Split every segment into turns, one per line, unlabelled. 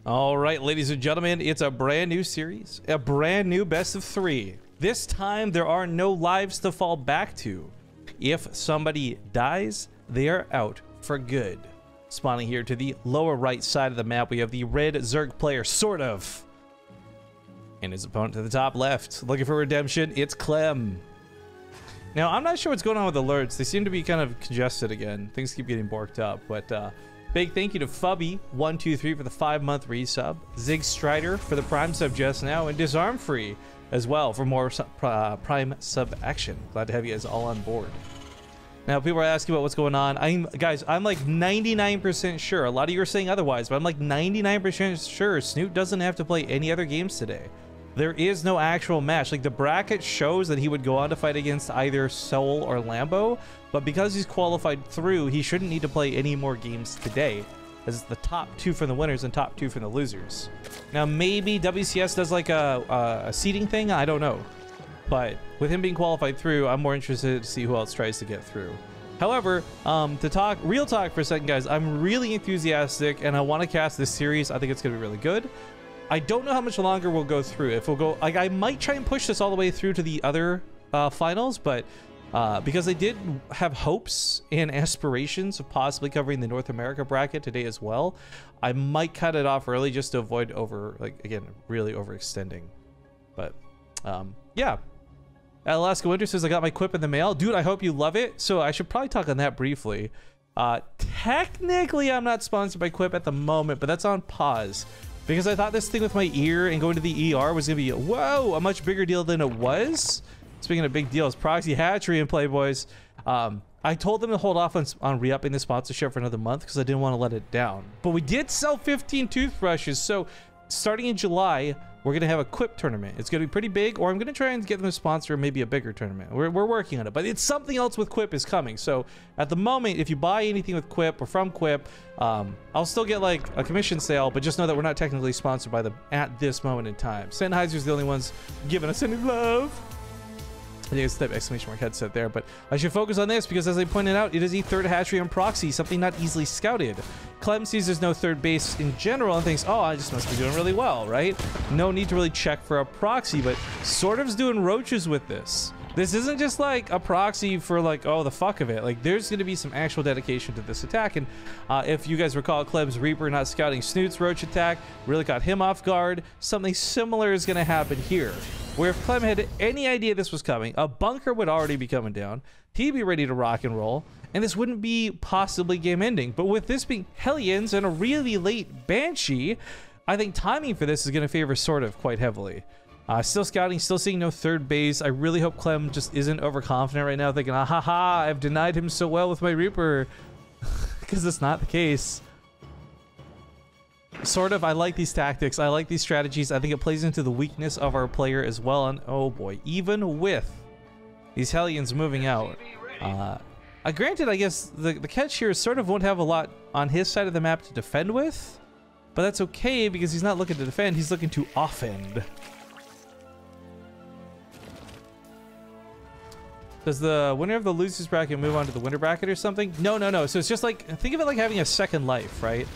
All right, ladies and gentlemen, it's a brand new series, a brand new best of 3. This time, there are no lives to fall back to. If somebody dies, they are out for good. Spawning here to the lower right side of the map, we have the red Zerg player, SortOf. And his opponent to the top left, looking for redemption, it's Clem. Now, I'm not sure what's going on with alerts. They seem to be kind of congested again. Things keep getting borked up, but big thank you to Fubby123 for the 5-month resub, Zig Strider for the Prime sub just now, and Disarm Free as well for more Prime sub action. Glad to have you guys all on board. Now, people are asking about what's going on. Guys, I'm like 99% sure. A lot of you are saying otherwise, but I'm like 99% sure Snoot doesn't have to play any other games today. There is no actual match. Like, the bracket shows that he would go on to fight against either Soul or Lambo, but because he's qualified through, he shouldn't need to play any more games today, as it's the top 2 from the winners and top 2 from the losers. Now, maybe WCS does like a seeding thing, I don't know. But with him being qualified through, I'm more interested to see who else tries to get through. However, to talk real talk for a second, guys, I'm really enthusiastic and I want to cast this series. I think it's going to be really good. I don't know how much longer we'll go through. If we'll go, like, I might try and push this all the way through to the other finals, but because I did have hopes and aspirations of possibly covering the North America bracket today as well, I might cut it off early just to avoid really overextending. But yeah. Alaska Winter says, I got my quip in the mail. Dude, I hope you love it. So I should probably talk on that briefly. Technically, I'm not sponsored by Quip at the moment, but that's on pause. Because I thought this thing with my ear and going to the ER was going to be, whoa, a much bigger deal than it was. Speaking of big deals, Proxy Hatchery and Playboys. I told them to hold off on re-upping the sponsorship for another month because I didn't want to let it down. But we did sell 15 toothbrushes. So starting in July, we're going to have a Quip tournament. It's going to be pretty big, or I'm going to try and get them to sponsor maybe a bigger tournament. We're working on it, but it's something else with Quip is coming. So at the moment, if you buy anything with Quip or from Quip, I'll still get like a commission sale, but just know that we're not technically sponsored by them at this moment in time. Sennheiser's the only ones giving us any love. I think it's the exclamation mark headset there, but I should focus on this because, as I pointed out, it is a third hatchery on proxy, something not easily scouted. Clem sees there's no third base in general and thinks, oh, I just must be doing really well, right? No need to really check for a proxy, but SortOf's doing roaches with this. This isn't just like a proxy for like, oh, the fuck of it. Like, there's going to be some actual dedication to this attack. And if you guys recall, Clem's Reaper not scouting Snoot's roach attack really caught him off guard. Something similar is going to happen here, where if Clem had any idea this was coming, a bunker would already be coming down. He'd be ready to rock and roll, and this wouldn't be possibly game ending. But with this being Hellions and a really late Banshee, I think timing for this is going to favor SortOf quite heavily. Still scouting, still seeing no third base. I really hope Clem just isn't overconfident right now, thinking, ah, ha, ha, I've denied him so well with my Reaper. Because that's not the case. SortOf, I like these tactics. I like these strategies. I think it plays into the weakness of our player as well. And oh boy, even with these Hellions moving out. Granted, I guess the catch here is SortOf won't have a lot on his side of the map to defend with. But that's okay because he's not looking to defend. He's looking to offend. Does the winner of the losers bracket move on to the winner bracket or something? No, no, no. So it's just like, think of it like having a second life, right?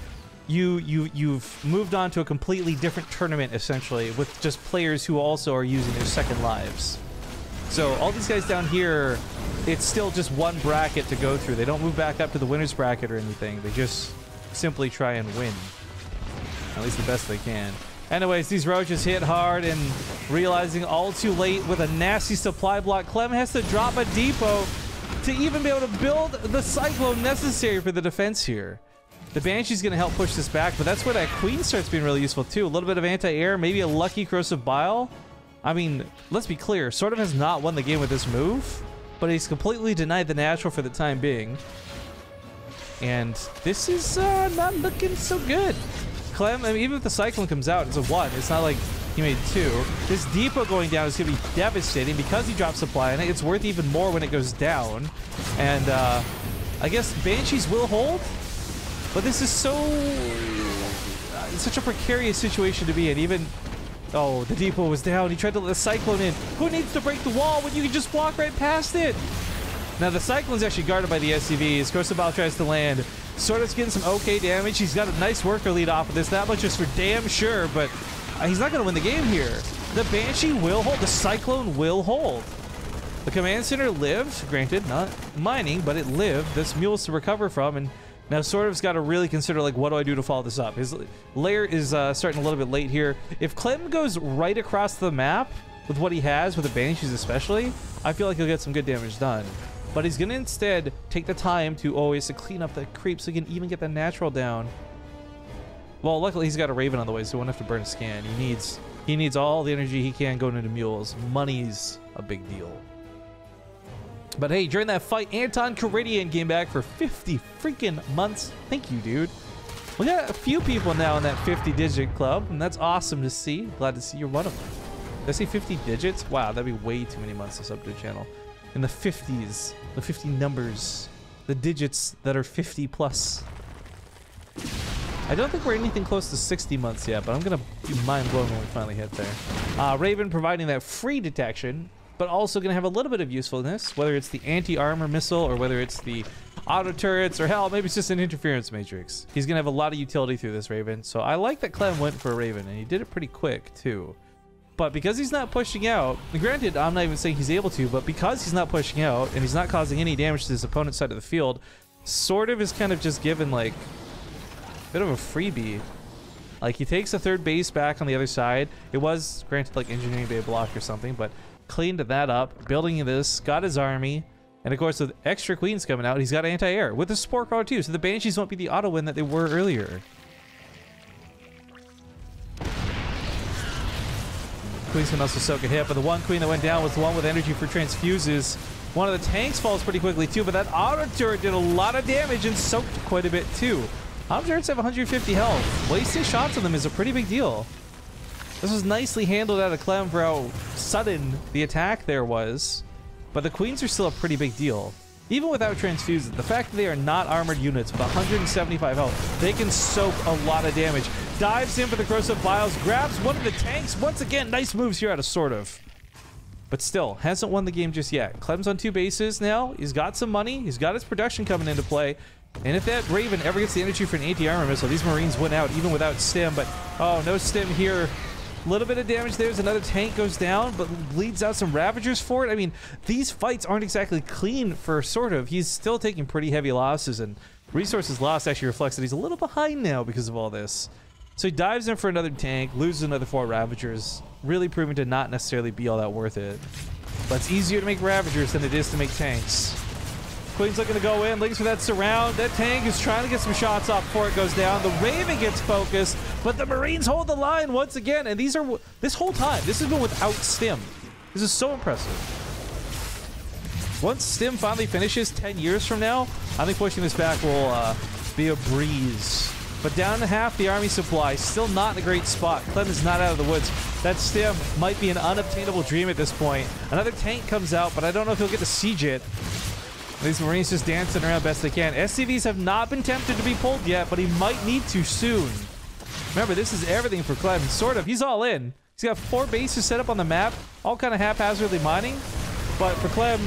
You've moved on to a completely different tournament, essentially, with just players who also are using their second lives. So all these guys down here, it's still just one bracket to go through. They don't move back up to the winner's bracket or anything. They just simply try and win. At least the best they can. Anyways, these roaches hit hard, and realizing all too late with a nasty supply block, Clem has to drop a depot to even be able to build the Cyclone necessary for the defense here. The Banshee's going to help push this back, but that's where that Queen starts being really useful too. A little bit of anti-air, maybe a lucky Corrosive Bile. I mean, let's be clear, SortOf has not won the game with this move, but he's completely denied the natural for the time being. And this is not looking so good. Clem, I mean, even if the Cyclone comes out, it's a 1. It's not like he made 2. This depot going down is going to be devastating because he dropped supply on it. It's worth even more when it goes down. And I guess Banshees will hold, but this is so... such a precarious situation to be in. Even... oh, the depot was down. He tried to let the Cyclone in. Who needs to break the wall when you can just walk right past it? Now, the Cyclone's actually guarded by the SCVs. Corrosive Bile tries to land. SortOf's getting some okay damage. He's got a nice worker lead off of this. That much is for damn sure, but he's not going to win the game here. The Banshee will hold. The Cyclone will hold. The Command Center lived. Granted, not mining, but it lived. This Mule's to recover from, and now SortOf's got to really consider, like, what do I do to follow this up? His layer is starting a little bit late here. If Clem goes right across the map with what he has, with the Banshees especially, I feel like he'll get some good damage done. But he's going to instead take the time to always clean up the creep so he can even get the natural down. Well, luckily he's got a Raven on the way, so he won't have to burn a scan. He needs all the energy he can going into Mules. Money's a big deal. But hey, during that fight, Anton Caridian came back for 50 freaking months. Thank you, dude. We got a few people now in that 50-digit club, and that's awesome to see. Glad to see you're one of them. Did I say 50 digits? Wow, that'd be way too many months to sub to a channel. In the 50s, the 50 numbers, the digits that are 50 plus. I don't think we're anything close to 60 months yet, but I'm gonna be mind blown when we finally hit there. Raven providing that free detection, but also gonna have a little bit of usefulness, whether it's the anti-armor missile or whether it's the auto turrets, or hell, maybe it's just an interference matrix. He's gonna have a lot of utility through this Raven, so I like that Clem went for a Raven, and he did it pretty quick too. But because he's not pushing out, and granted, I'm not even saying he's able to, but because he's not pushing out and he's not causing any damage to his opponent's side of the field, SortOf is kind of just given like a bit of a freebie. Like, he takes a third base back on the other side. It was granted like engineering bay block or something, but cleaned that up, building this, got his army, and of course with extra queens coming out, he's got anti-air with the support card too, so the Banshees won't be the auto win that they were earlier. Queens can also soak a hit, but the one queen that went down was the one with energy for transfuses. One of the tanks falls pretty quickly too, but that auto turret did a lot of damage and soaked quite a bit too. Auto turrets have 150 health. Wasting shots on them is a pretty big deal. This was nicely handled out of Clem for how sudden the attack there was, but the queens are still a pretty big deal. Even without transfuses, the fact that they are not armored units with 175 health, they can soak a lot of damage. Dives in for the corrosive vials, grabs one of the tanks. Once again, nice moves here out of SortOf. But still, hasn't won the game just yet. Clem's on 2 bases now. He's got some money. He's got his production coming into play. And if that Raven ever gets the energy for an anti-armor missile, these Marines win out even without stim. But, oh, no stim here. A little bit of damage. There's another tank goes down, but bleeds out some Ravagers for it. I mean, these fights aren't exactly clean for SortOf. He's still taking pretty heavy losses, and resources lost actually reflects that he's a little behind now because of all this. So he dives in for another tank, loses another 4 Ravagers, really proving to not necessarily be all that worth it. But it's easier to make Ravagers than it is to make tanks. Queen's looking to go in, looking for that surround. That tank is trying to get some shots off before it goes down. The Raven gets focused, but the Marines hold the line once again. And these are, this whole time, this has been without stim. This is so impressive. Once stim finally finishes 10 years from now, I think pushing this back will be a breeze. But down to half the army supply, still not in a great spot. Clem is not out of the woods. That stim might be an unobtainable dream at this point. Another tank comes out, but I don't know if he'll get to siege it. These Marines just dancing around best they can. SCVs have not been tempted to be pulled yet, but he might need to soon. Remember, this is everything for Clem. SortOf, he's all in. He's got 4 bases set up on the map, all kind of haphazardly mining. But for Clem,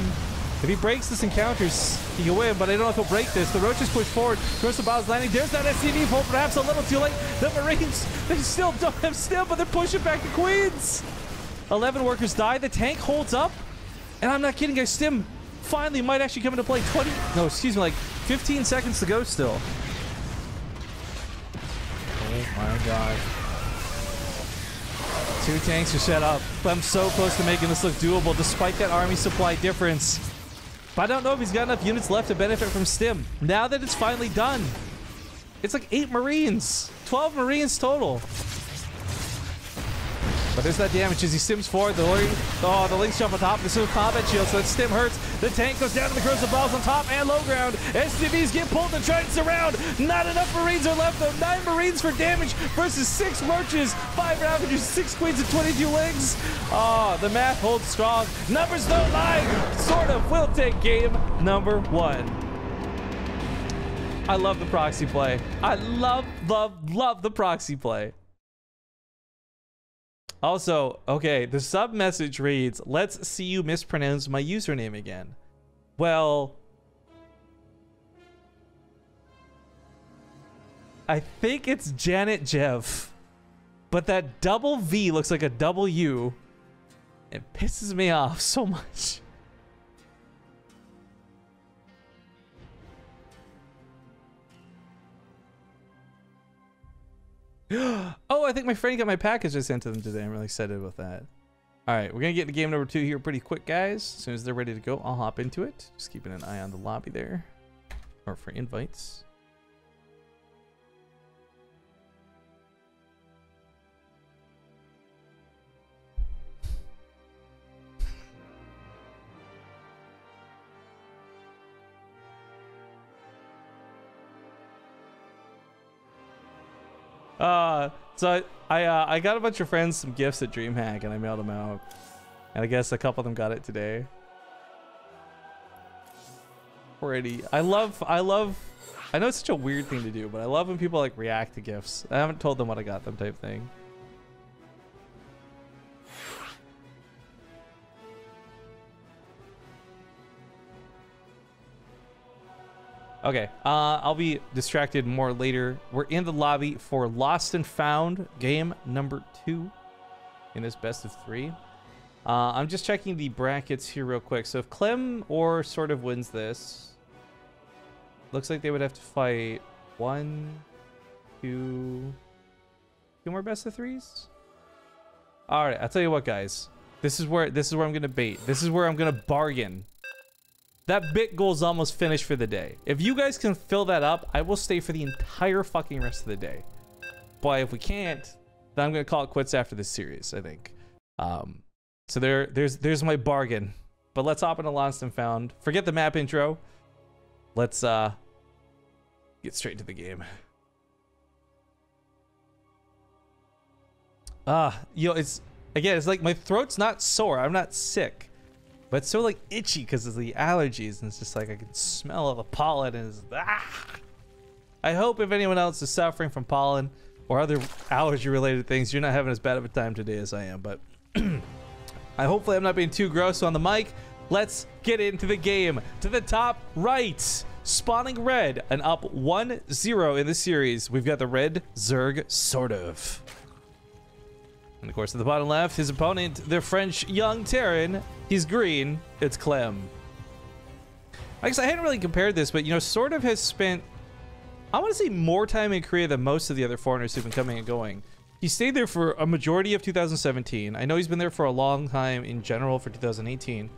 if he breaks this encounters, he can win, but I don't know if he'll break this. The Roaches push forward. Crystal Ball's landing. There's that SCV pull, perhaps a little too late. The Marines, they still don't have stim, but they're pushing back the Queens. 11 workers die. The tank holds up. And I'm not kidding, guys. Stim finally might actually come into play. 15 seconds to go still. Oh my god. 2 tanks are set up. I'm so close to making this look doable despite that army supply difference. But I don't know if he's got enough units left to benefit from stim. Now that it's finally done. It's like 8 Marines. 12 Marines total. But there's that damage as he stims forward. The links jump on top. This is a combat shield, so that stim hurts. The tank goes down to the corrosive balls on top and low ground. SCVs get pulled and try to surround. Not enough Marines are left though. 9 Marines for damage versus 6 Roaches, 5 Ravagers, 6 Queens, and 22 legs. Oh, the math holds strong. Numbers don't lie. SortOf will take game number 1. I love the proxy play. I love the proxy play. Also, okay, the sub message reads, "Let's see you mispronounce my username again." Well, I think it's Janet Jeff. But that double V looks like a double U. It pisses me off so much. Oh, I think my friend got my package I sent to them today. I'm really excited about that. All right, we're going to get into game number 2 here pretty quick, guys. As soon as they're ready to go, I'll hop into it. Just keeping an eye on the lobby there. Or for invites. So I got a bunch of friends some gifts at DreamHack and I mailed them out. And I guess a couple of them got it today. Already. I know it's such a weird thing to do, but I love when people like react to gifts. I haven't told them what I got them type thing. Okay, I'll be distracted more later. We're in the lobby for Lost and Found, game number 2 in this best of 3. I'm just checking the brackets here real quick. So if Clem or SortOf wins this, looks like they would have to fight 1, 2 more best of 3s. All right, I'll tell you what, guys. This is where I'm gonna bait. This is where I'm gonna bargain. That bit goal is almost finished for the day. If you guys can fill that up, I will stay for the entire fucking rest of the day. But if we can't, then I'm gonna call it quits after this series, I think. So there's my bargain. But let's hop into Lost and Found. Forget the map intro. Let's get straight to the game. It's like my throat's not sore. I'm not sick. But it's so like itchy because of the allergies, and it's just like I can smell all the pollen, and it's I hope if anyone else is suffering from pollen or other allergy related things, you're not having as bad of a time today as I am. But hopefully I'm not being too gross on the mic. Let's get into the game. To the top right, spawning red and up 1-0 in the series, we've got the red Zerg SortOf. And of course, at the bottom left, his opponent, the French young Terran. He's green. It's Clem. I guess I hadn't really compared this, but, you know, SortOf has spent, I want to say, more time in Korea than most of the other foreigners who've been coming and going. He stayed there for a majority of 2017. I know he's been there for a long time in general for 2018.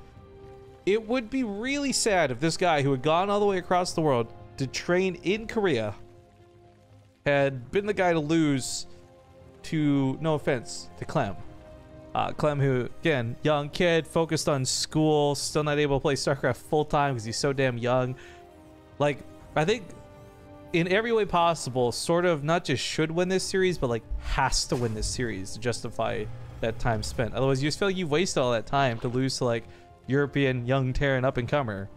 It would be really sad if this guy who had gone all the way across the world to train in Korea had been the guy to lose to, no offense, to Clem. Clem, who, again, young kid, focused on school, still not able to play StarCraft full-time because he's so damn young. Like, I think in every way possible, SortOf not just should win this series, but like has to win this series to justify that time spent. Otherwise, you just feel like you've wasted all that time to lose to like European young Terran up-and-comer.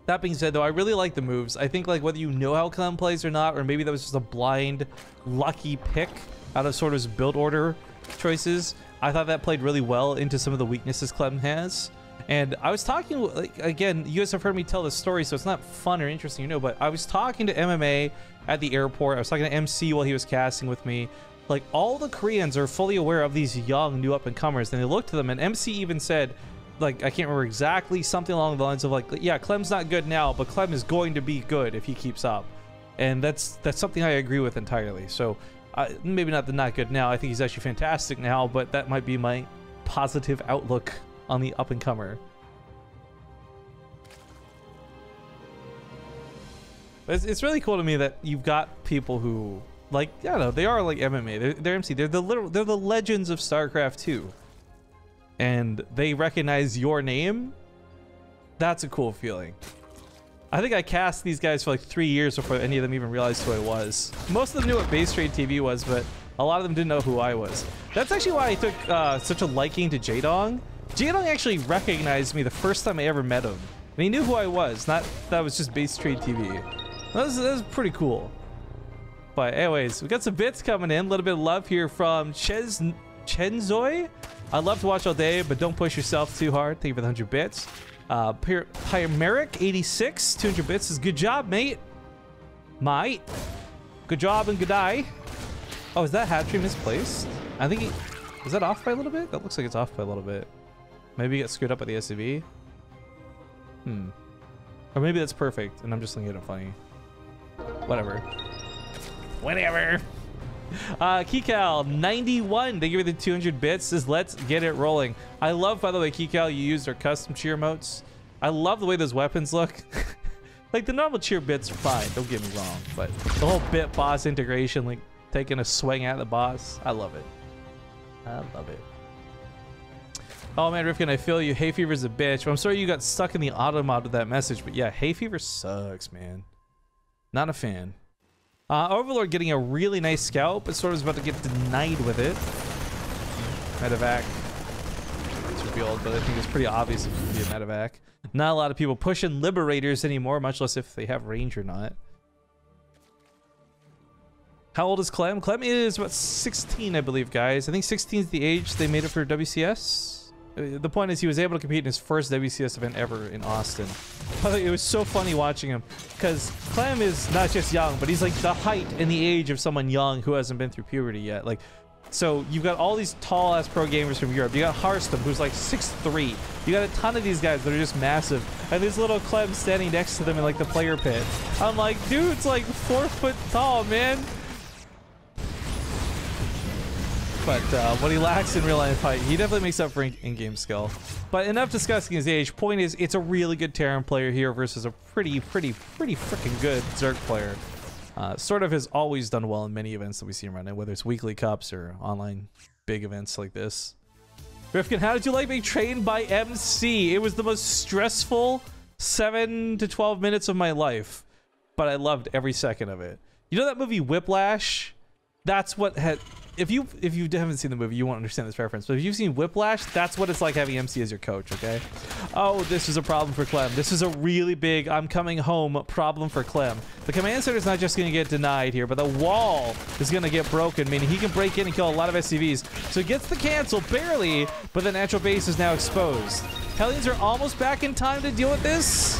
That being said, though, I really like the moves. I think like whether you know how Clem plays or not, or maybe that was just a blind, lucky pick out of SortOf's build order choices, I thought that played really well into some of the weaknesses Clem has. And I was talking, like, again, you guys have heard me tell this story, so it's not fun or interesting, you know, but I was talking to MMA at the airport. I was talking to MC while he was casting with me. Like, all the Koreans are fully aware of these young new up-and-comers, and they look to them, and MC even said, like, I can't remember exactly, something along the lines of like, yeah, Clem's not good now, but Clem is going to be good if he keeps up. And that's something I agree with entirely. So maybe not the not good now. I think he's actually fantastic now, but that might be my positive outlook on the up-and-comer. But it's really cool to me that you've got people who, like, I don't know, they are like MMA. They're MC. They're the legends of StarCraft 2. And they recognize your name. That's a cool feeling. I think I cast these guys for like 3 years before any of them even realized who I was. Most of them knew what BaseTradeTV was, but a lot of them didn't know who I was. That's actually why I took such a liking to Jaedong. Jaedong actually recognized me the first time I ever met him. And he knew who I was, not that was just BaseTradeTV. That was pretty cool. But anyways, we got some bits coming in. A little bit of love here from Chenzoy. I love to watch all day, but don't push yourself too hard. Thank you for the 100 bits. Pyrmeric 86, 200 bits is good job, mate. Good job and good eye. Oh, is that hat trick misplaced? I think is that off by a little bit? That looks like it's off by a little bit. Maybe you got screwed up at the SCV. Or maybe that's perfect and I'm just looking at it funny. Whatever. Whatever. Kikal 91, they give you the 200 bits, says let's get it rolling. I love, by the way, Kikal, you used our custom cheer emotes. I love the way those weapons look. Like the normal cheer bits are fine, don't get me wrong, but the whole bit boss integration, like taking a swing at the boss, I love it. I love it. Oh man, Rifkin, I feel you. Hay fever's a bitch. I'm sorry you got stuck in the auto mod with that message, but yeah, hay fever sucks, man. Not a fan. Overlord getting a really nice scout, but sort of is about to get denied with it. Medevac. It's revealed, but I think it's pretty obvious if it could be a medevac. Not a lot of people pushing Liberators anymore, much less if they have range or not. How old is Clem? Clem is about 16, I believe, guys. I think 16 is the age they made it for WCS. The point is he was able to compete in his first WCS event ever in Austin. It was so funny watching him because Clem is not just young, but he's like the height and the age of someone young who hasn't been through puberty yet. Like, so you've got all these tall ass pro gamers from Europe. You got Harstam, who's like 6'3". You got a ton of these guys that are just massive, and this little Clem standing next to them in like the player pit. I'm like, dude's like 4 foot tall, man. But what he lacks in real life height, he definitely makes up for in-game skill. But enough discussing his age. Point is, it's a really good Terran player here versus a pretty freaking good Zerg player. SortOf has always done well in many events that we see him run in, whether it's weekly cups or online big events like this. Rifkin, how did you like being trained by MC? It was the most stressful 7 to 12 minutes of my life, but I loved every second of it. You know that movie Whiplash? That's what had... If you haven't seen the movie, you won't understand this reference. But if you've seen Whiplash, that's what it's like having MC as your coach, okay? Oh, this is a problem for Clem. This is a really big I'm coming home problem for Clem. The command center is not just going to get denied here, but the wall is going to get broken, meaning he can break in and kill a lot of SCVs. So he gets the cancel, barely, but the natural base is now exposed. Hellions are almost back in time to deal with this.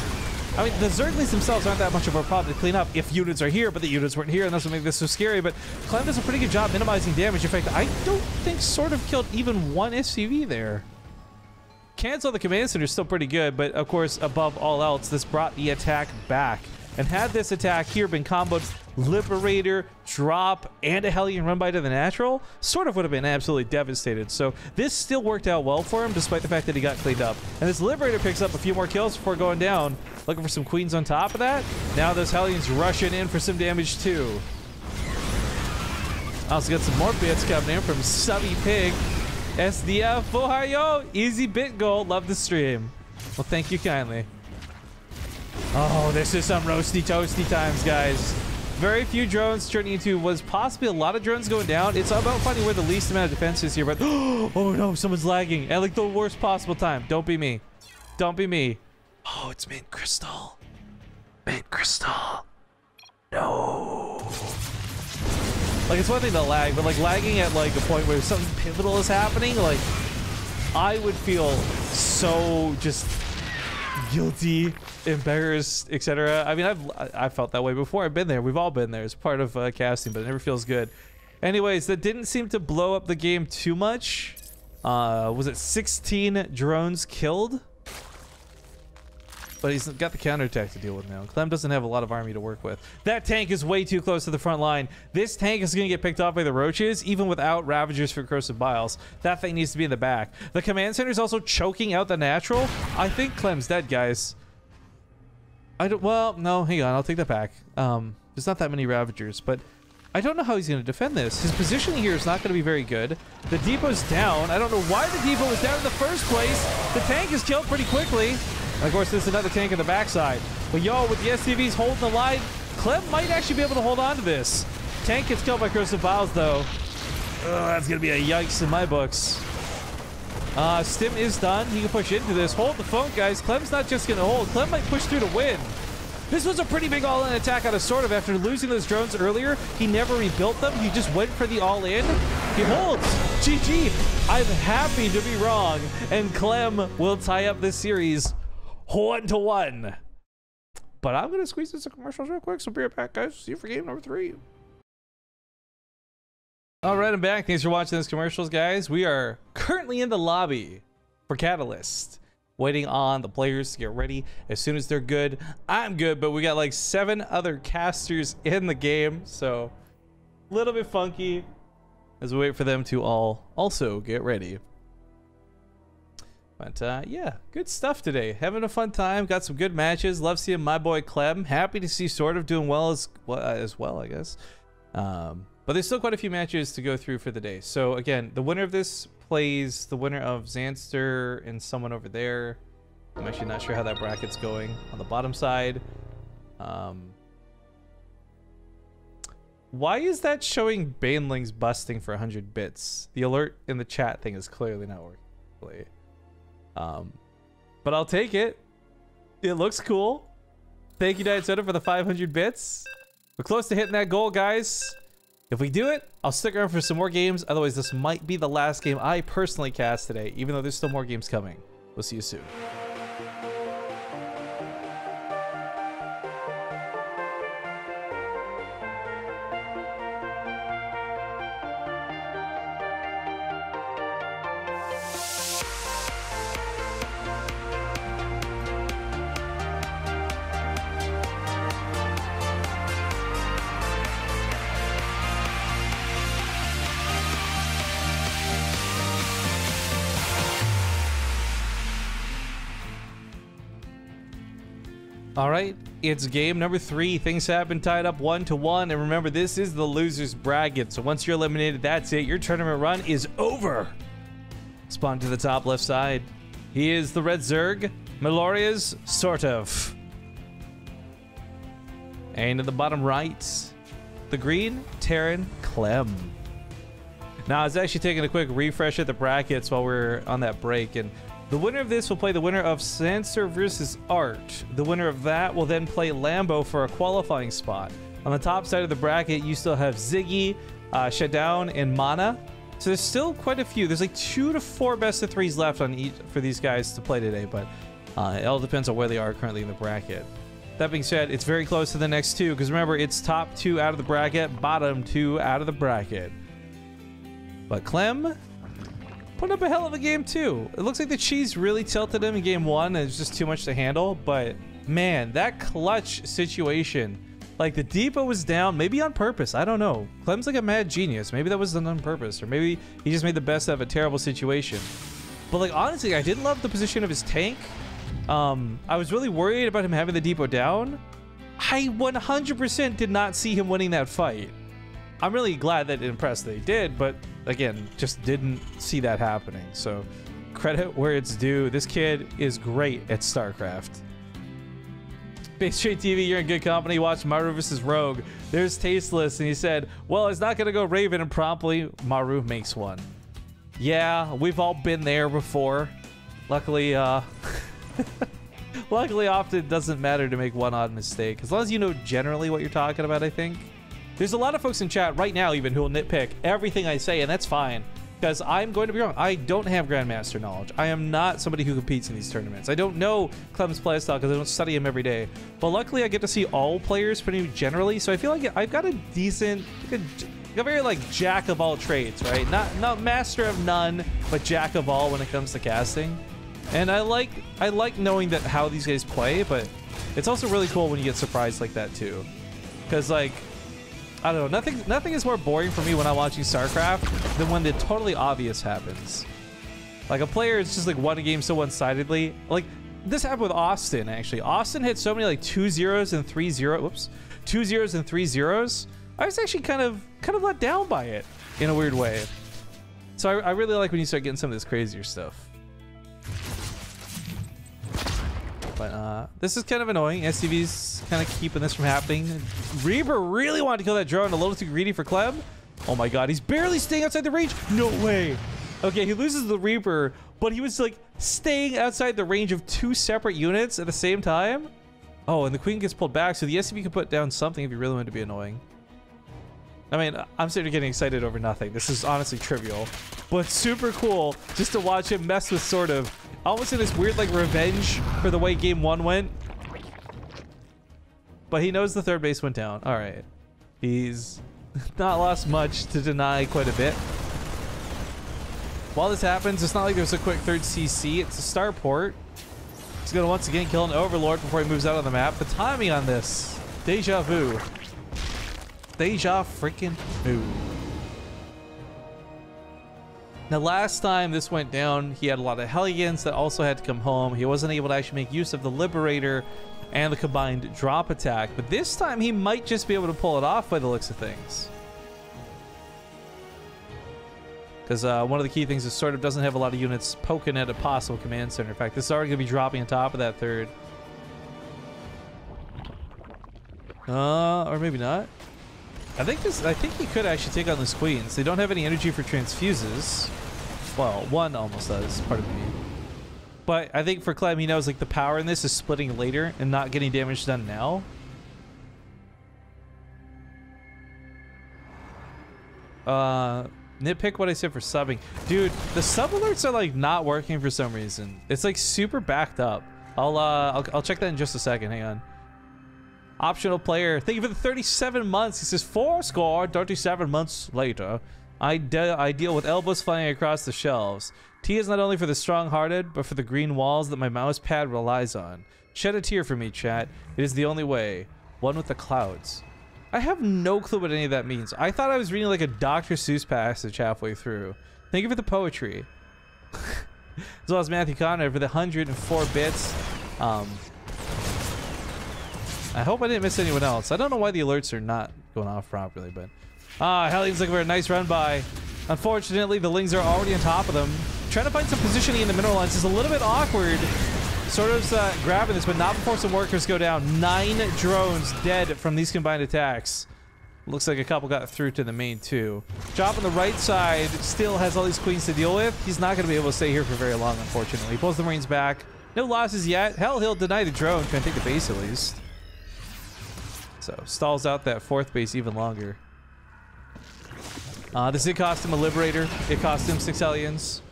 I mean, the Zerglings themselves aren't that much of a problem to clean up if units are here, but the units weren't here, and that's what makes this so scary. But Clem does a pretty good job minimizing damage. In fact, I don't think SortOf killed even one SCV there. Cancel the command center is still pretty good, but of course, above all else, this brought the attack back. And had this attack here been comboed Liberator, drop, and a Hellion run by to the natural, SortOf would have been absolutely devastated. So this still worked out well for him, despite the fact that he got cleaned up. And this Liberator picks up a few more kills before going down. Looking for some queens on top of that. Now those Hellions rushing in for some damage too. Also got some more bits coming in from Subby Pig. SDF, Ohio, easy bit goal. Love the stream. Well, thank you kindly. Oh, this is some roasty toasty times, guys. Very few drones turning into was possibly a lot of drones going down. It's about finding where the least amount of defense is here, but oh no, someone's lagging at like the worst possible time. Don't be me. Don't be me. Oh, it's Mint Crystal. Mint Crystal. No. Like, it's one thing to lag, but like lagging at like a point where something pivotal is happening, like I would feel so just guilty, embarrassed, etc. I mean, I've felt that way before. I've been there. We've all been there. It's part of casting, but it never feels good. Anyways, that didn't seem to blow up the game too much. Was it 16 drones killed? But he's got the counterattack to deal with now. Clem doesn't have a lot of army to work with. That tank is way too close to the front line. This tank is going to get picked off by the Roaches, even without Ravagers for Corrosive Biles. That thing needs to be in the back. The command center is also choking out the natural. I think Clem's dead, guys. Well, no, hang on. I'll take that back. There's not that many Ravagers, but I don't know how he's going to defend this. His positioning here is not going to be very good. The depot's down. I don't know why the depot was down in the first place. The tank is killed pretty quickly. And of course, there's another tank on the backside. But yo, with the SCVs holding the line, Clem might actually be able to hold on to this. Tank gets killed by Corrosive Biles, though. That's going to be a yikes in my books. Stim is done. He can push into this. Hold the phone, guys. Clem's not just going to hold. Clem might push through to win. This was a pretty big all-in attack out of SortOf. After losing those drones earlier, he never rebuilt them. He just went for the all-in. He holds. GG. I'm happy to be wrong. And Clem will tie up this series 1-1. But I'm going to squeeze this commercials real quick. So be right back, guys. See you for game number 3. All right, I'm back. Thanks for watching those commercials, guys. We are currently in the lobby for Catalyst, waiting on the players to get ready. As soon as they're good, I'm good, but we got like 7 other casters in the game, so a little bit funky as we wait for them to all also get ready. But yeah, good stuff today. Having a fun time. Got some good matches. Love seeing my boy Clem. Happy to see SortOf doing well as well, I guess. But there's still quite a few matches to go through for the day. So again, the winner of this plays the winner of Xanster and someone over there. I'm actually not sure how that bracket's going on the bottom side. Why is that showing Banelings busting for 100 bits? The alert in the chat thing is clearly not working. But I'll take it. It looks cool. Thank you, Diet Soda, for the 500 bits. We're close to hitting that goal, guys. If we do it, I'll stick around for some more games. Otherwise, this might be the last game I personally cast today, even though there's still more games coming. We'll see you soon. All right, it's game number 3. Things have been tied up 1-1, and remember, this is the loser's bracket. So once you're eliminated, that's it. Your tournament run is over. Spawn to the top left side. He is the red Zerg, Meloria's SortOf. And in the bottom right, the green Terran Clem. Now, I was actually taking a quick refresh at the brackets while we're on that break, and the winner of this will play the winner of Sanser versus Art. The winner of that will then play Lambo for a qualifying spot. On the top side of the bracket, you still have Ziggy, Shutdown, and Mana. So there's still quite a few. There's like 2 to 4 best of 3s left on each for these guys to play today, but it all depends on where they are currently in the bracket. That being said, it's very close to the next 2, because remember, it's top 2 out of the bracket, bottom 2 out of the bracket. But Clem put up a hell of a game too. It looks like the cheese really tilted him in game 1 and it's just too much to handle, but man, that clutch situation, like the depot was down, maybe on purpose, I don't know. Clem's like a mad genius. Maybe that was done on purpose, or maybe he just made the best of a terrible situation. But like, honestly, I didn't love the position of his tank. I was really worried about him having the depot down. I 100% did not see him winning that fight. I'm really glad that it impressed that he did, but again, just didn't see that happening. So credit where it's due. This kid is great at StarCraft. BaseTradeTV, you're in good company. Watch Maru versus Rogue. There's Tasteless, and he said, well, it's not going to go Raven, and promptly Maru makes one. Yeah, we've all been there before. Luckily, luckily often it doesn't matter to make one odd mistake. As long as you know generally what you're talking about, I think. There's a lot of folks in chat right now even who will nitpick everything I say, and that's fine, because I'm going to be wrong. I don't have Grandmaster knowledge. I am not somebody who competes in these tournaments. I don't know Clem's playstyle because I don't study him every day. But luckily, I get to see all players pretty generally, so I feel like I've got a decent, a very like jack of all trades, right? Not master of none, but jack of all when it comes to casting. And I like knowing that how these guys play, but it's also really cool when you get surprised like that too, because like, I don't know, nothing is more boring for me when I'm watching StarCraft than when the totally obvious happens. Like a player is just like won a game so one-sidedly. Like this happened with Austin, actually. Austin hit so many like 2 0s and 3 0. Whoops, 2 0s and 3 0s. I was actually kind of let down by it in a weird way. So I really like when you start getting some of this crazier stuff. But this is kind of annoying. SCV's kind of keeping this from happening. Reaper really wanted to kill that drone. A little too greedy for Clem. Oh my god, he's barely staying outside the range. No way. Okay, he loses the Reaper, but he was like staying outside the range of 2 separate units at the same time. Oh, and the Queen gets pulled back, so the SCV can put down something if you really want to be annoying. I mean, I'm sitting here getting excited over nothing. This is honestly trivial, but super cool just to watch him mess with SortOf. Almost in this weird like revenge for the way game 1 went. But he knows the 3rd base went down. All right. He's Not lost much to deny quite a bit. While this happens, it's not like there's a quick third CC. It's a starport. He's going to once again kill an Overlord before he moves out on the map. The timing on this, deja vu. Deja freaking vu. Now, last time this went down, he had a lot of Hellions that also had to come home. He wasn't able to actually make use of the Liberator and the combined drop attack. But this time, he might just be able to pull it off by the looks of things. Because one of the key things is SortOf doesn't have a lot of units poking at a possible command center. In fact, this is already going to be dropping on top of that third. Or maybe not. I think he could actually take on these queens. They don't have any energy for transfuses. Well, one almost does, pardon me. But I think for Clem, he knows like the power in this is splitting later and not getting damage done now. Nitpick what I said for subbing. Dude, the sub alerts are like not working for some reason. It's like super backed up. I'll check that in just a second. Hang on. Optional player. Thank you for the 37 months. He says 4 37 months later. I deal with elbows flying across the shelves. T is not only for the strong-hearted, but for the green walls that my mouse pad relies on. Shed a tear for me, chat. It is the only way. One with the clouds. I have no clue what any of that means. I thought I was reading like a Dr. Seuss passage halfway through. Thank you for the poetry. As well as Matthew Connor for the 104 bits. I hope I didn't miss anyone else. I don't know why the alerts are not going off properly, but... Hellions looking for a nice run by. Unfortunately, the Lings are already on top of them. Trying to find some positioning in the mineral lines is a little bit awkward. SortOf's grabbing this, but not before some workers go down. 9 drones dead from these combined attacks. Looks like a couple got through to the main too. Job on the right side still has all these queens to deal with. He's not going to be able to stay here for very long, unfortunately. He pulls the Marines back. No losses yet. Hell, he'll deny the drone, trying to take the base at least. So, stalls out that 4th base even longer. This did cost him a Liberator. It cost him 6 Hellions.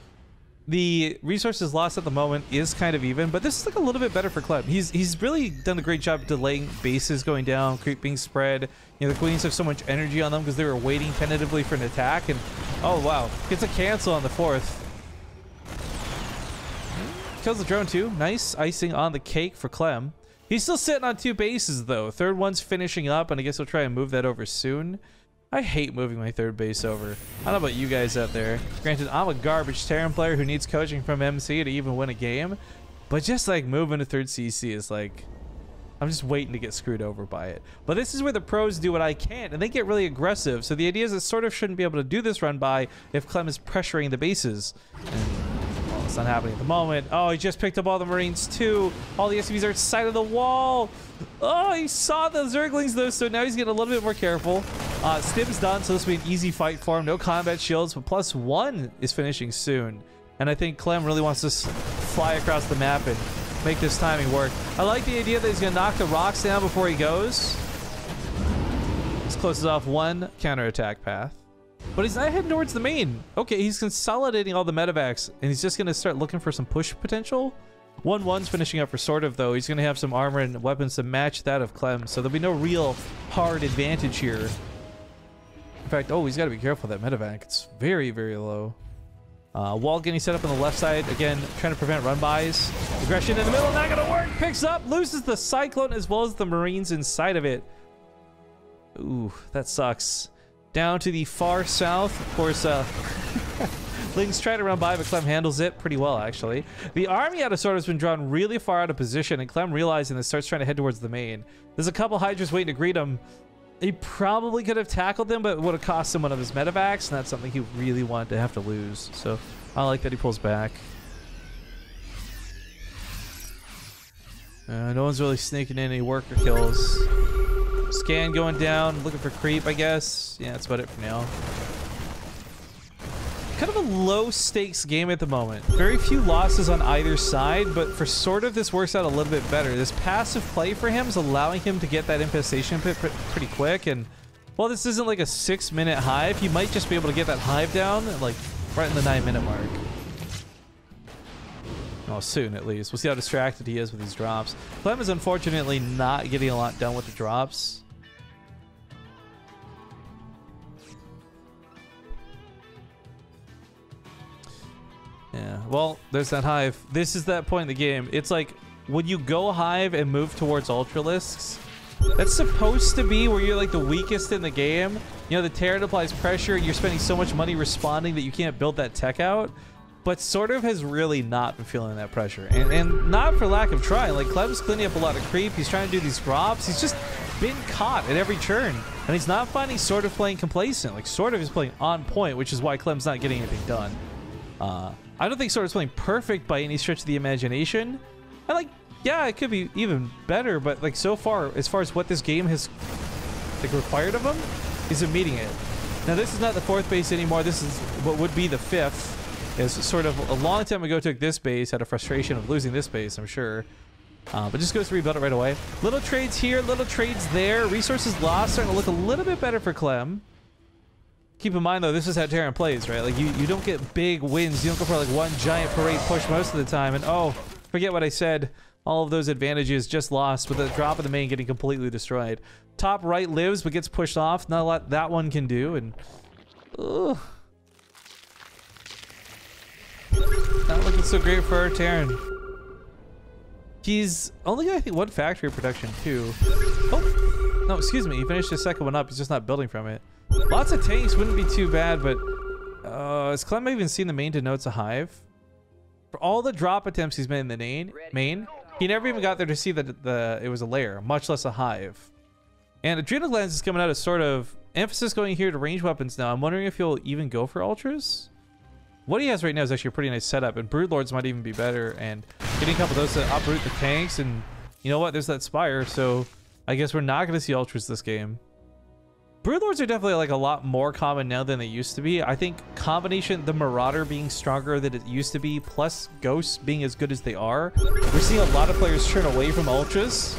The resources lost at the moment is kind of even, but this is like a little bit better for Clem. He's really done a great job delaying bases going down, creep being spread. You know, the queens have so much energy on them because they were waiting tentatively for an attack, and oh wow, gets a cancel on the 4th. Kills the drone too. Nice icing on the cake for Clem. He's still sitting on 2 bases though. 3rd one's finishing up, and I guess he'll try and move that over soon. I hate moving my 3rd base over. I don't know about you guys out there. Granted, I'm a garbage Terran player who needs coaching from MC to even win a game, but just like moving to 3rd CC is like, I'm just waiting to get screwed over by it. But this is where the pros do what I can't, and they get really aggressive. So the idea is that SortOf shouldn't be able to do this run by if Clem is pressuring the bases. And, well, it's not happening at the moment. Oh, he just picked up all the Marines too. All the SCVs are at the side of the wall. Oh, he saw the Zerglings though, so now he's getting a little bit more careful. Stim's done, so this will be an easy fight for him. No combat shields, but +1 is finishing soon. And I think Clem really wants to fly across the map and make this timing work. I like the idea that he's going to knock the rocks down before he goes. This closes off 1 counterattack path. But he's not heading towards the main. Okay, he's consolidating all the medevacs, and he's just going to start looking for some push potential. 1-1's finishing up for SortOf, though. He's going to have some armor and weapons to match that of Clem, so there'll be no real hard advantage here. In fact, oh, he's got to be careful with that medevac. It's very, very low. Wall getting set up on the left side. Again, trying to prevent run-bys. Aggression in the middle, not going to work. Picks up, loses the Cyclone as well as the Marines inside of it. Ooh, that sucks. Down to the far south. Of course, Lings try to run by, but Clem handles it pretty well, actually. The army out of SortOf has been drawn really far out of position, and Clem, realizing this, starts trying to head towards the main. There's a couple Hydras waiting to greet him. He probably could have tackled them, but it would have cost him one of his medevacs, and that's something he really wanted to have to lose. So I like that he pulls back. No one's really sneaking in any worker kills. Scan going down, looking for creep, I guess. Yeah, that's about it for now. Kind of a low stakes game at the moment. Very few losses on either side, but for SortOf this works out a little bit better. This passive play for him is allowing him to get that infestation pit pretty quick, and while this isn't like a 6-minute hive, he might just be able to get that hive down like right in the 9-minute mark. Oh, soon at least. We'll see how distracted he is with these drops. Clem is unfortunately not getting a lot done with the drops. well, there's that hive. This is that point in the game. It's like when you go hive and move towards Ultralisks, that's supposed to be where you're like the weakest in the game. You know, the Terran applies pressure, you're spending so much money responding that you can't build that tech out. But SortOf has really not been feeling that pressure. And not for lack of trying. Like, Clem's cleaning up a lot of creep. He's trying to do these drops. He's just been caught at every turn. And he's not finding SortOf playing complacent. Like, SortOf is playing on point, which is why Clem's not getting anything done. I don't think SortOf's playing perfect by any stretch of the imagination. And, like, yeah, it could be even better. But, like, so far as what this game has, like, required of him, is him meeting it. Now, this is not the 4th base anymore. This is what would be the 5th. Is sort of a long time ago took this base, had a frustration of losing this base, I'm sure. But just goes to rebuild it right away. Little trades here, little trades there. Resources lost, starting to look a little bit better for Clem. Keep in mind, though, this is how Terran plays, right? Like, you don't get big wins. You don't go for, like, one giant parade push most of the time. And, oh, forget what I said. All of those advantages just lost with the drop of the main getting completely destroyed. Top right lives, but gets pushed off. Not a lot that one can do. And, ugh. Not looking so great for our Terran. He's only got, I think, 1 factory production, too. Oh, no, excuse me. He finished his second one up. He's just not building from it. Lots of tanks wouldn't be too bad, but has Clem even seen the main to know it's a hive? For all the drop attempts he's made in the main, he never even got there to see that it was a lair, much less a hive. And Adrenal Glands is coming out as SortOf emphasis going here to range weapons now. I'm wondering if he'll even go for ultras. What he has right now is actually a pretty nice setup, and Broodlords might even be better, and getting a couple of those to uproot the tanks, and you know what, there's that Spire, so I guess we're not going to see ultras this game. Broodlords are definitely like a lot more common now than they used to be. I think combination, the Marauder being stronger than it used to be, plus Ghosts being as good as they are, we're seeing a lot of players turn away from ultras.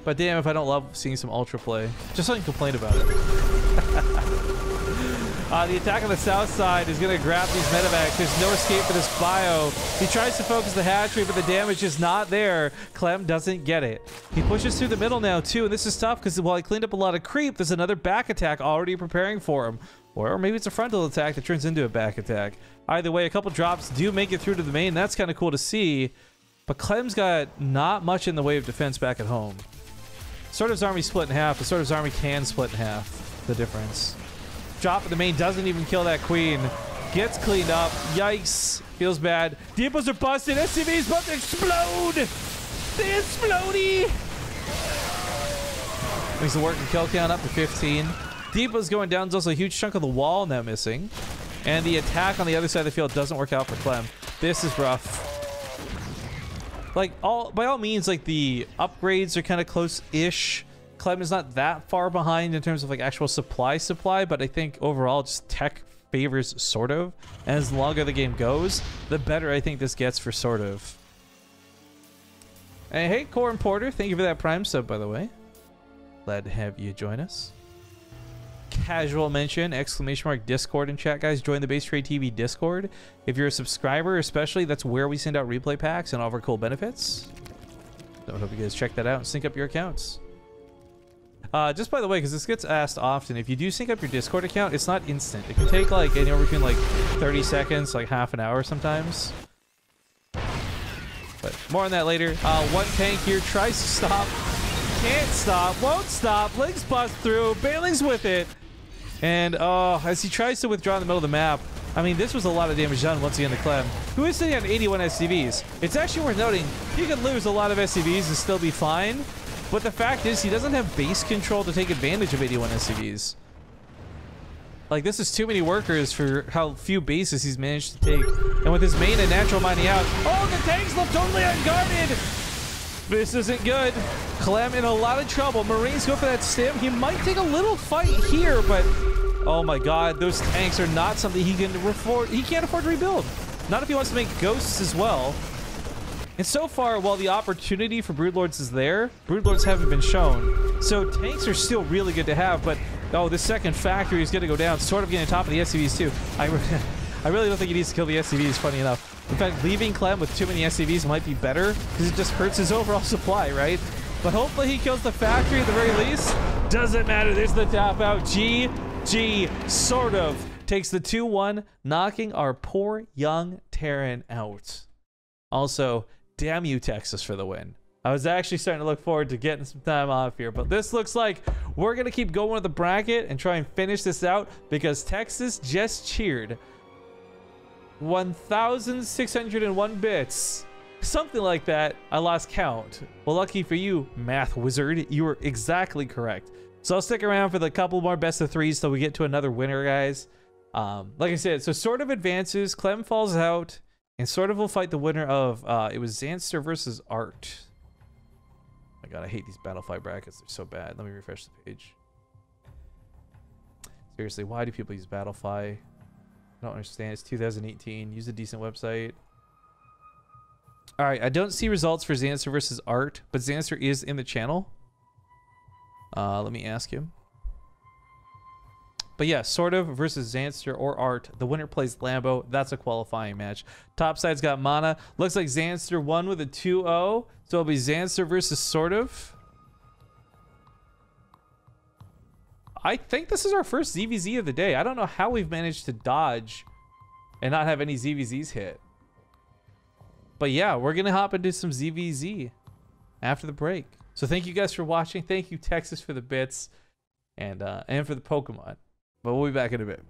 But damn if I don't love seeing some ultra play. Just so I can complain about it. The attack on the south side is going to grab these medevacs. There's no escape for this bio. He tries to focus the hatchery, but the damage is not there. Clem doesn't get it. He pushes through the middle now, too, and this is tough because while he cleaned up a lot of creep, there's another back attack already preparing for him. Or maybe it's a frontal attack that turns into a back attack. Either way, a couple drops do make it through to the main. That's kind of cool to see. But Clem's got not much in the way of defense back at home. SortOf's army split in half, but SortOf's army can split in half. The difference. Drop at the main doesn't even kill that queen. Gets cleaned up. Yikes. Feels bad. Depots are busted. SCV's about to explode. The explodey. Makes the working kill count up to 15. Depots going down. There's also a huge chunk of the wall now missing. And the attack on the other side of the field doesn't work out for Clem. This is rough. Like, by all means, like, the upgrades are kind of close-ish. Clem is not that far behind in terms of like actual supply, but I think overall just tech favors SortOf. And as longer the game goes, the better I think this gets for SortOf. And hey, Corin Porter, thank you for that Prime sub, by the way. Glad to have you join us. Casual mention, !, Discord in chat, guys. Join the BaseTradeTV Discord. If you're a subscriber, especially, that's where we send out replay packs and all of our cool benefits. So I hope you guys check that out and sync up your accounts. Just by the way, because this gets asked often, if you do sync up your Discord account, it's not instant. It can take like anywhere between like 30 seconds, like half an hour sometimes. But more on that later. One tank here tries to stop. Can't stop. Won't stop. Legs bust through. Bailey's with it. And as he tries to withdraw in the middle of the map, I mean, this was a lot of damage done once again to Clem, who is sitting on 81 SCVs. It's actually worth noting, you could lose a lot of SCVs and still be fine. But the fact is, he doesn't have base control to take advantage of 81 SCVs. Like, this is too many workers for how few bases he's managed to take. And with his main and natural mining out, oh, the tanks look totally unguarded! This isn't good. Clem in a lot of trouble. Marines go for that stim. He might take a little fight here, but oh my god, those tanks are not something he can afford. He can't afford to rebuild. Not if he wants to make ghosts as well. And so far, while the opportunity for Broodlords is there, Broodlords haven't been shown. So tanks are still really good to have, but oh, this second factory is going to go down, sort of getting on top of the SCVs too. I really don't think he needs to kill the SCVs, funny enough. In fact, leaving Clem with too many SCVs might be better, because it just hurts his overall supply, right? But hopefully he kills the factory at the very least. Doesn't matter, there's the tap out. GG, SortOf. takes the 2-1, knocking our poor young Terran out. Also, damn you, Texas, for the win. I was actually starting to look forward to getting some time off here, but this looks like we're going to keep going with the bracket and try and finish this out because Texas just cheered 1,601 bits. Something like that. I lost count. Well, lucky for you, math wizard, you were exactly correct. So I'll stick around for the couple more best of threes till we get to another winner, guys. Like I said, so SortOf advances, Clem falls out, and SortOf will fight the winner of, it was Xanster versus Art. Oh my god, I hate these Battlefy brackets. They're so bad. Let me refresh the page. Seriously, why do people use Battlefy? I don't understand. It's 2018. Use a decent website. All right, I don't see results for Xanster versus Art, but Xanster is in the channel. Let me ask him. But yeah, SortOf versus Xanster or Art. The winner plays Lambo. That's a qualifying match. Top side's got mana. Looks like Xanster won with a 2-0. So it'll be Xanster versus SortOf. I think this is our first ZvZ of the day. I don't know how we've managed to dodge and not have any ZvZs hit. But yeah, we're going to hop into some ZvZ after the break. So thank you guys for watching. Thank you, Texas, for the bits and for the Pokemon. But we'll be back in a bit.